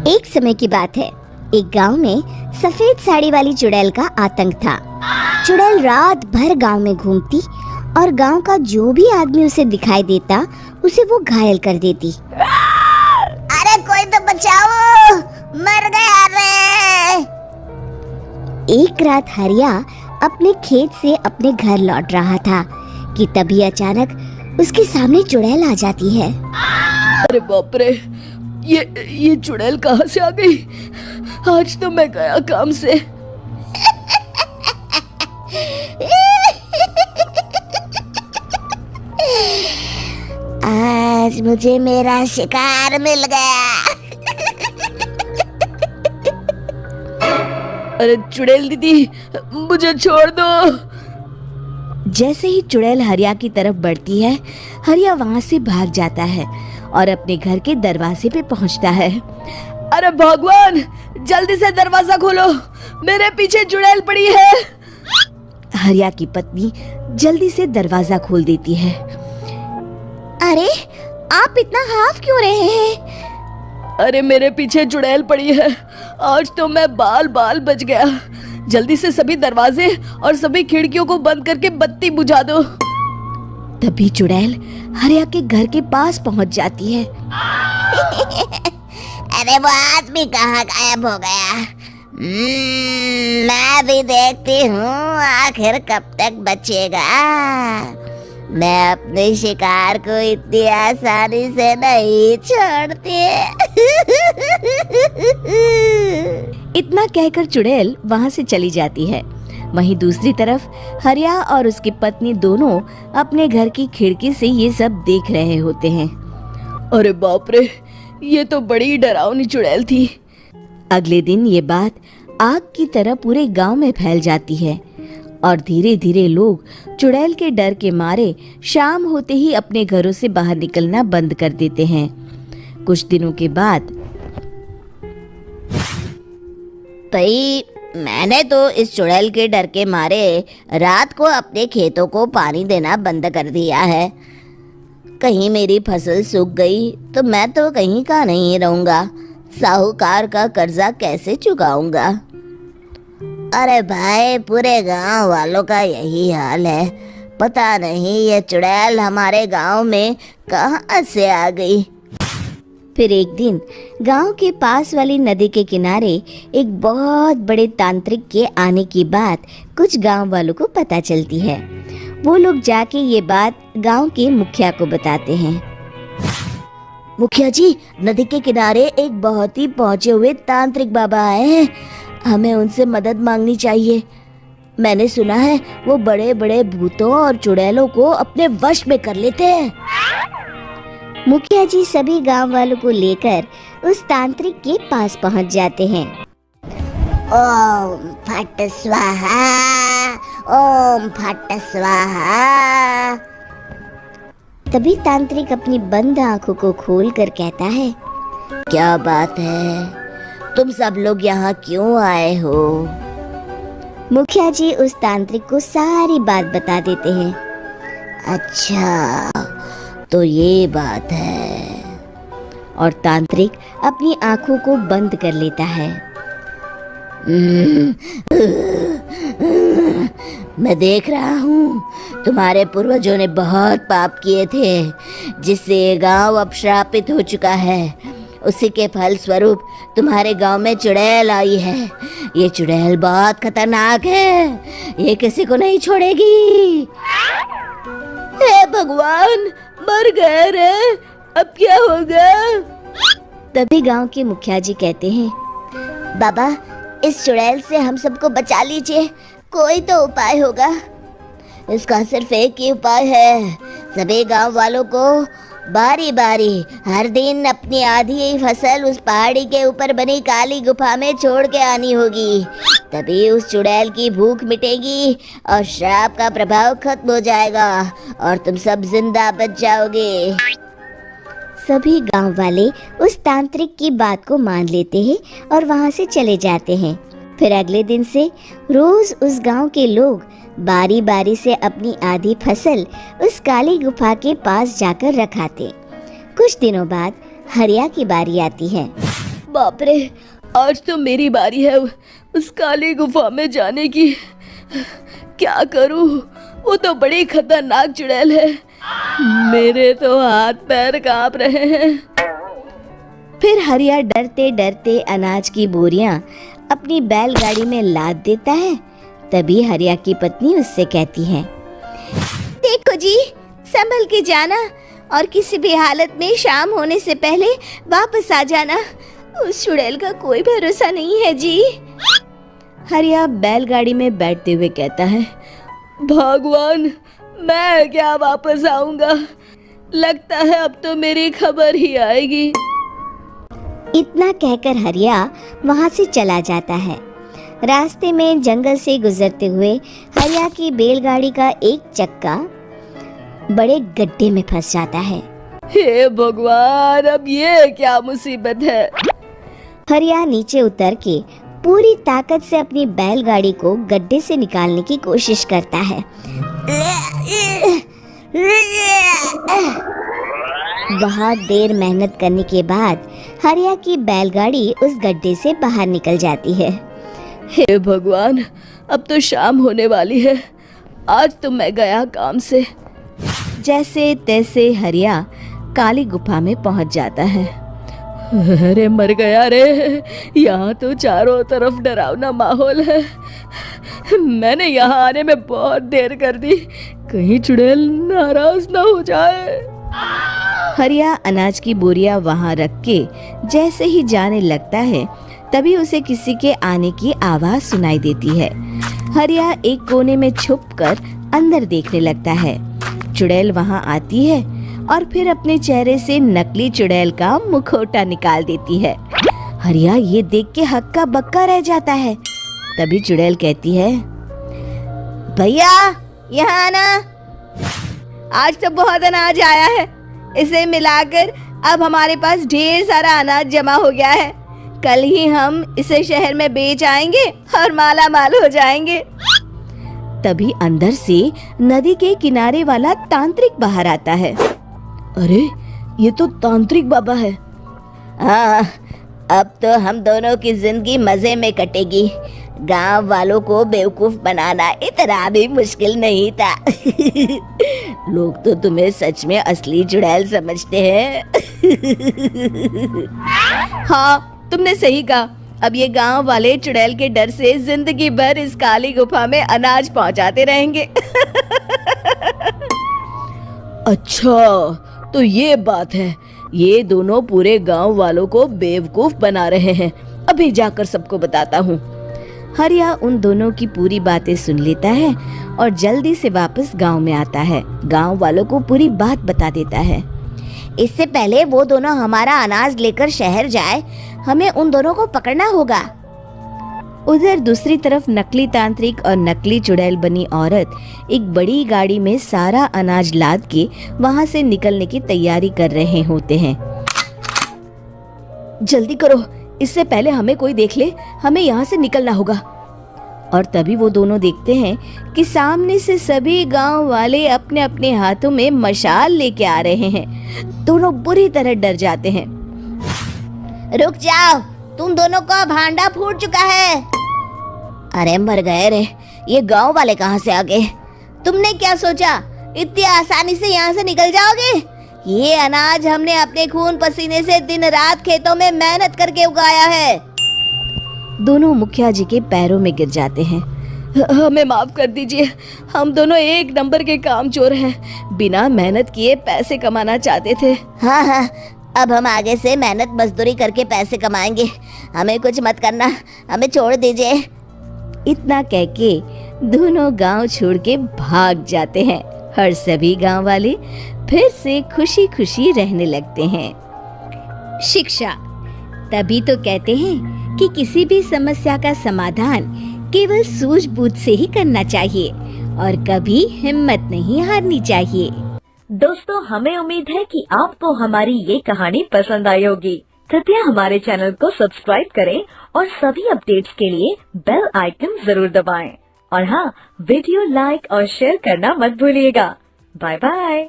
एक समय की बात है। एक गांव में सफेद साड़ी वाली चुड़ैल का आतंक था। चुड़ैल रात भर गांव में घूमती और गांव का जो भी आदमी उसे दिखाई देता उसे वो घायल कर देती। अरे कोई तो बचाओ, मर गया रे। एक रात हरिया अपने खेत से अपने घर लौट रहा था कि तभी अचानक उसके सामने चुड़ैल आ जाती है। अरे बाप रे, ये चुड़ैल कहाँ से आ गई? आज तो मैं गया काम से। आज मुझे मेरा शिकार मिल गया। अरे चुड़ैल दीदी, मुझे छोड़ दो। जैसे ही चुड़ैल हरिया की तरफ बढ़ती है, हरिया वहाँ से भाग जाता है और अपने घर के दरवाजे पे पहुँचता है। अरे भगवान, जल्दी से दरवाजा खोलो, मेरे पीछे चुड़ैल पड़ी है। हरिया की पत्नी जल्दी से दरवाजा खोल देती है। अरे आप इतना हाफ क्यों रहे हैं? अरे मेरे पीछे चुड़ैल पड़ी है, आज तो मैं बाल बाल बच गया। जल्दी से सभी दरवाजे और सभी खिड़कियों को बंद करके बत्ती बुझा दो। तभी चुड़ैल हरिया के घर के पास पहुंच जाती है। अरे वो आदमी कहाँ गायब हो गया? मैं भी देखती हूँ आखिर कब तक बचेगा। मैं अपने शिकार को इतनी आसानी से नहीं छोड़ती। इतना कहकर चुड़ैल वहां से चली जाती है। वहीं दूसरी तरफ हरिया और उसकी पत्नी दोनों अपने घर की खिड़की से ये सब देख रहे होते हैं। अरे बाप रे, ये तो बड़ी डरावनी चुड़ैल थी। अगले दिन ये बात आग की तरह पूरे गांव में फैल जाती है और धीरे धीरे लोग चुड़ैल के डर के मारे शाम होते ही अपने घरों से बाहर निकलना बंद कर देते हैं। कुछ दिनों के बाद भाई, मैंने तो इस चुड़ैल के डर के मारे रात को अपने खेतों को पानी देना बंद कर दिया है। कहीं मेरी फसल सूख गई तो मैं तो कहीं का नहीं रहूंगा। साहूकार का कर्जा कैसे चुकाऊंगा? अरे भाई, पूरे गांव वालों का यही हाल है। पता नहीं ये चुड़ैल हमारे गांव में कहां से आ गई। फिर एक दिन गांव के पास वाली नदी के किनारे एक बहुत बड़े तांत्रिक के आने की बात कुछ गांव वालों को पता चलती है। वो लोग जाके ये बात गांव के मुखिया को बताते हैं। मुखिया जी, नदी के किनारे एक बहुत ही पहुंचे हुए तांत्रिक बाबा आए हैं। हमें उनसे मदद मांगनी चाहिए। मैंने सुना है वो बड़े बड़े भूतों और चुड़ैलों को अपने वश में कर लेते हैं। मुखिया जी सभी गांव वालों को लेकर उस तांत्रिक के पास पहुंच जाते हैं। ओम फट स्वाहा, ओम फट स्वाहा। तभी तांत्रिक अपनी बंद आंखों को खोलकर कहता है, क्या बात है? तुम सब लोग यहाँ क्यों आए हो? मुखिया जी उस तांत्रिक को सारी बात बता देते हैं। अच्छा, तो ये बात है। और तांत्रिक अपनी आंखों को बंद कर लेता है। मैं देख रहा हूँ तुम्हारे पूर्वजों ने बहुत पाप किए थे, जिससे ये गांव अब श्रापित हो चुका है। उसी के फल स्वरूप तुम्हारे गांव में चुड़ैल आई है। ये चुड़ैल बहुत खतरनाक है, ये किसी को नहीं छोड़ेगी। हे भगवान, मर गए रे, अब क्या होगा? तभी गांव के मुखिया जी कहते हैं, बाबा, इस चुड़ैल से हम सबको बचा लीजिए। कोई तो उपाय होगा। इसका सिर्फ एक ही उपाय है। सभी गांव वालों को बारी बारी हर दिन अपनी आधी फसल उस पहाड़ी के ऊपर बनी काली गुफा में छोड़ के आनी होगी। तभी उस चुड़ैल की भूख मिटेगी और श्राप का प्रभाव खत्म हो जाएगा और तुम सब जिंदा बच जाओगे। सभी गांव वाले उस तांत्रिक की बात को मान लेते हैं और वहां से चले जाते हैं। फिर अगले दिन से रोज उस गांव के लोग बारी बारी से अपनी आधी फसल उस काली गुफा के पास जाकर रखाते। कुछ दिनों बाद हरिया की बारी आती है। बाप रे, आज तो मेरी बारी है उस काली गुफा में जाने की। क्या करूं, वो तो बड़ी खतरनाक चुड़ैल है। मेरे तो हाथ पैर कांप रहे हैं। फिर हरिया डरते डरते अनाज की बोरियां अपनी बैलगाड़ी में लाद देता है। तभी हरिया की पत्नी उससे कहती है, देखो जी, संभल के जाना और किसी भी हालत में शाम होने से पहले वापस आ जाना। उस चुड़ैल का कोई भरोसा नहीं है जी। हरिया बैलगाड़ी में बैठते हुए कहता है, भगवान, मैं क्या वापस आऊंगा। लगता है अब तो मेरी खबर ही आएगी। इतना कहकर हरिया वहां से चला जाता है। रास्ते में जंगल से गुजरते हुए हरिया की बैलगाड़ी का एक चक्का बड़े गड्ढे में फंस जाता है। हे भगवान, अब ये क्या मुसीबत है। हरिया नीचे उतर के पूरी ताकत से अपनी बैलगाड़ी को गड्ढे से निकालने की कोशिश करता है। बहुत देर मेहनत करने के बाद हरिया की बैलगाड़ी उस गड्ढे से बाहर निकल जाती है। हे भगवान, अब तो शाम होने वाली है। आज तो मैं गया काम से। जैसे तैसे हरिया काली गुफा में पहुंच जाता है। अरे मर गया रे, यहाँ तो चारों तरफ डरावना माहौल है। मैंने यहाँ आने में बहुत देर कर दी, कहीं चुड़ैल नाराज ना हो जाए। हरिया अनाज की बोरियां वहां रख के जैसे ही जाने लगता है, तभी उसे किसी के आने की आवाज सुनाई देती है। हरिया एक कोने में छुपकर अंदर देखने लगता है। चुड़ैल वहां आती है और फिर अपने चेहरे से नकली चुड़ैल का मुखौटा निकाल देती है। हरिया ये देख के हक्का बक्का रह जाता है। तभी चुड़ैल कहती है, भैया यहाँ आना, आज तो बहुत अनाज आया है। इसे मिलाकर अब हमारे पास ढेर सारा अनाज जमा हो गया है। कल ही हम इसे शहर में बेच आएंगे और माला माल हो जाएंगे। तभी अंदर से नदी के किनारे वाला तांत्रिक बाहर आता है। अरे, ये तो तांत्रिक बाबा है। हाँ, अब तो हम दोनों की जिंदगी मजे में कटेगी। गांव वालों को बेवकूफ बनाना इतना भी मुश्किल नहीं था। लोग तो तुम्हें सच में असली चुड़ैल समझते हैं। हाँ, तुमने सही कहा। अब ये गांव वाले चुड़ैल के डर से जिंदगी भर इस काली गुफा में अनाज पहुंचाते रहेंगे। अच्छा, तो ये बात है। ये दोनों पूरे गांव वालों को बेवकूफ बना रहे हैं। अभी जाकर सबको बताता हूँ। हरिया उन दोनों की पूरी बातें सुन लेता है और जल्दी से वापस गांव में आता है। गांव वालों को पूरी बात बता देता है। इससे पहले वो दोनों हमारा अनाज लेकर शहर जाए, हमें उन दोनों को पकड़ना होगा। उधर दूसरी तरफ नकली तांत्रिक और नकली चुड़ैल बनी औरत एक बड़ी गाड़ी में सारा अनाज लाद के वहां से निकलने की तैयारी कर रहे होते हैं। जल्दी करो, इससे पहले हमें कोई देख ले। हमें यहाँ से निकलना होगा। और तभी वो दोनों देखते हैं कि सामने से सभी गांव वाले अपने अपने हाथों में मशाल लेके आ रहे हैं। दोनों बुरी तरह डर जाते हैं। रुक जाओ, तुम दोनों का भांडा फूट चुका है। अरे मर गए रे, ये गांव वाले कहाँ से आ गए? तुमने क्या सोचा इतनी आसानी से यहाँ से निकल जाओगे? ये अनाज हमने अपने खून पसीने से दिन रात खेतों में मेहनत करके उगाया है। दोनों मुखिया जी के पैरों में गिर जाते हैं। हमें माफ कर दीजिए, हम दोनों एक नंबर के कामचोर हैं। बिना मेहनत किए पैसे कमाना चाहते थे। हाँ, अब हम आगे से मेहनत मजदूरी करके पैसे कमाएंगे। हमें कुछ मत करना, हमें छोड़ दीजिए। इतना कह के दोनों गांव छोड़ के भाग जाते हैं और सभी गांव वाले फिर से खुशी खुशी रहने लगते हैं। शिक्षा, तभी तो कहते हैं कि किसी भी समस्या का समाधान केवल सूझबूझ से ही करना चाहिए और कभी हिम्मत नहीं हारनी चाहिए। दोस्तों, हमें उम्मीद है कि आपको हमारी ये कहानी पसंद आई होगी। कृपया हमारे चैनल को सब्सक्राइब करें और सभी अपडेट्स के लिए बेल आइकन जरूर दबाएं। और हाँ, वीडियो लाइक और शेयर करना मत भूलिएगा। Bye bye.